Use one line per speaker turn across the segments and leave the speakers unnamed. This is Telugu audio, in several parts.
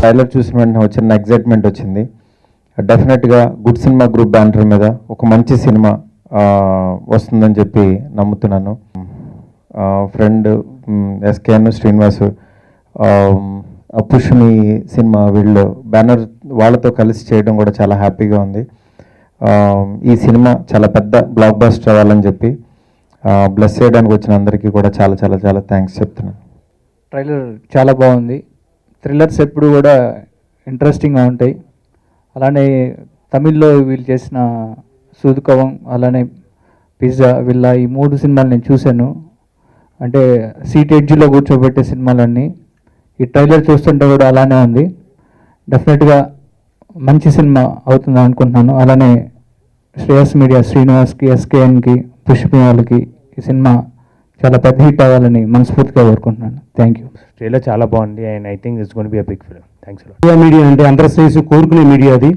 ట్రైలర్ చూసిన వెంటనే వచ్చిన ఎగ్జైట్మెంట్ వచ్చింది. డెఫినెట్గా గుడ్ సినిమా గ్రూప్ బ్యానర్ మీద ఒక మంచి సినిమా వస్తుందని చెప్పి నమ్ముతున్నాను. ఫ్రెండ్ ఎస్కేఎన్ శ్రీనివాసు, పుష్మి సినిమా వీళ్ళు బ్యానర్ వాళ్ళతో కలిసి చేయడం కూడా చాలా హ్యాపీగా ఉంది. ఈ సినిమా చాలా పెద్ద బ్లాక్ బస్టర్ అవ్వాలని చెప్పి బ్లెస్ చేయడానికి వచ్చిన అందరికీ కూడా చాలా చాలా చాలా థ్యాంక్స్ చెప్తున్నాను.
ట్రైలర్ చాలా బాగుంది. థ్రిల్లర్స్ ఎప్పుడు కూడా ఇంట్రెస్టింగ్గా ఉంటాయి. అలానే తమిళ్లో వీళ్ళు చేసిన సూదుకవం, అలానే పిజ్జా, వీళ్ళ ఈ 3 సినిమాలు నేను చూశాను. అంటే సీట్ ఎడ్జ్లో కూర్చోబెట్టే సినిమాలన్నీ. ఈ ట్రైలర్ చూస్తుంటే కూడా అలానే ఉంది. డెఫినెట్గా మంచి సినిమా అవుతుంది అనుకుంటున్నాను. అలానే శ్రేయస్ మీడియా శ్రీనివాస్కి, ఎస్కేఎన్కి, పుష్పి వాళ్ళకి ఈ సినిమా చాలా పెద్ద హిట్ అవ్వాలని మనస్ఫూర్తిగా కోరుకుంటున్నాను. Thank you.
ట్రైలర్ చాలా బాగుంది and I think it's gonna be a big film. Thanks.
Shreya media అంటే అంతర్శ్రేయస్సు కోరుకునే మీడియా అది.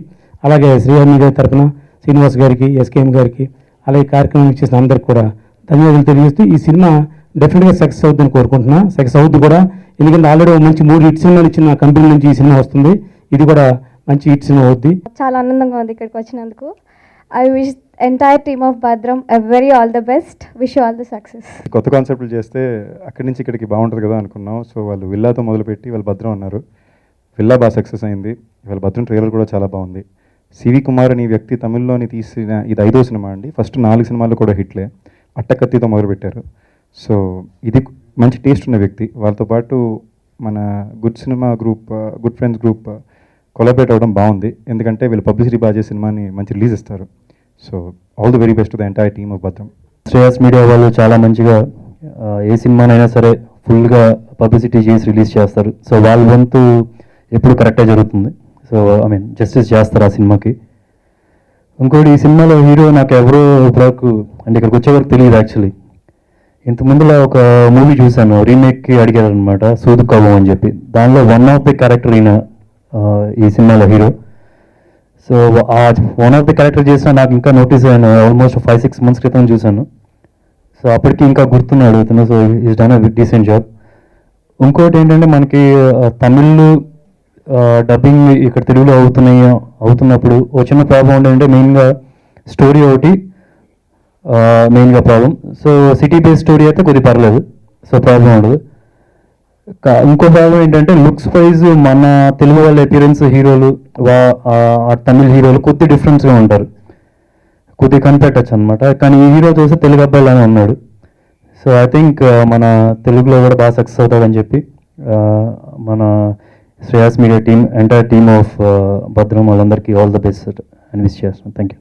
అలాగే శ్రేయ మీడియా తరఫున శ్రీనివాస్ గారికి, ఎస్కేఎం గారికి, అలాగే కార్యక్రమం ఇచ్చేసిన అందరికి కూడా ధన్యవాదాలు తెలియజేస్తూ ఈ సినిమా డెఫినెట్గా సక్సెస్ అవుతుందని కోరుకుంటున్నా. సక్సెస్ అవుద్ది కూడా, ఎందుకంటే ఆల్రెడీ మంచి 3 హిట్ సినిమాలు ఇచ్చిన కంపెనీ నుంచి ఈ సినిమా వస్తుంది. ఇది కూడా మంచి హిట్ సినిమా అవుద్ది.
చాలా ఆనందంగా ఉంది ఇక్కడికి వచ్చినందుకు. I wish entire team of Bhadram very all the best. Wish all the success.
కొత్త కాన్సెప్ట్లు చేస్తే అక్కడి నుంచి ఇక్కడికి బాగుంటుంది కదా అనుకున్నాం. సో వాళ్ళు విల్లాతో మొదలుపెట్టి వాళ్ళు భద్రం అన్నారు. విల్లా బాగా సక్సెస్ అయింది. వాళ్ళ భద్రం ట్రైలర్ కూడా చాలా బాగుంది. సివి కుమార్ అనే వ్యక్తి తమిళ్లోని తీసిన ఇది 5వ సినిమా అండి. ఫస్ట్ 4 సినిమాలు కూడా హిట్లే. అట్టకత్తితో మొదలుపెట్టారు. సో ఇది మంచి టేస్ట్ ఉన్న వ్యక్తి. వాళ్ళతో పాటు మన good cinema group, good friends group collaborate అవ్వడం బాగుంది. ఎందుకంటే వీళ్ళు పబ్లిసిటీ బాగా చేసే సినిమాని మంచి రిలీజ్ ఇస్తారు. So all the very best to the entire team of భద్రం.
శ్రేయస్ మీడియా వాళ్ళు చాలా మంచిగా ఏ సినిమానైనా సరే ఫుల్గా పబ్లిసిటీ చేసి రిలీజ్ చేస్తారు. సో వాళ్ళ వంతు ఎప్పుడు కరెక్ట్గా జరుగుతుంది. సో జస్టిస్ చేస్తారు ఆ సినిమాకి. ఇంకోటి, ఈ సినిమాలో హీరో నాకు ఎవరో వరకు అంటే ఇక్కడికి వచ్చే వరకు తెలియదు యాక్చువల్లీ. ఇంత ముందులో ఒక మూవీ చూశాను, రీమేక్కి అడిగారు అనమాట, సూదుకవం అని చెప్పి. దానిలో వన్ ఆఫ్ ది క్యారెక్టర్ ఈయన ఈ సినిమాలో హీరో. సో ఆ వన్ ఆఫ్ ది క్యారెక్టర్ చేసిన నాకు ఇంకా నోటీస్ అయ్యాను. ఆల్మోస్ట్ 5-6 months క్రితం చూశాను. సో అప్పటికి ఇంకా గుర్తున్నాడు అడుగుతున్నా. So is done a decent job. ఇంకోటి ఏంటంటే మనకి తమిళ్ డబ్బింగ్ ఇక్కడ తెలుగులో అవుతున్నప్పుడు ఒక చిన్న ప్రాబ్లం ఏంటంటే మెయిన్గా స్టోరీ ఒకటి మెయిన్గా problem. So city based story అయితే కొద్దిగా పర్లేదు, సో ప్రాబ్లం ఉండదు. ఇంకో ప్రాబ్లం ఏంటంటే లుక్స్ వైజ్ మన తెలుగు వాళ్ళ అపియరెన్స్ హీరోలు తమిళ్ హీరోలు కొద్ది డిఫరెన్స్గా ఉంటారు, కొద్దిగా కనిపెట్టచ్చు అనమాట. కానీ ఈ హీరో చూస్తే తెలుగు అబ్బాయిలానే ఉన్నాడు. సో ఐ థింక్ మన తెలుగులో కూడా బాగా సక్సెస్ అవుతాడని చెప్పి మన Shreyas media team, entire team of భద్రం వాళ్ళందరికీ ఆల్ ద బెస్ట్ అని విష్ చేస్తున్నాను. Thank you.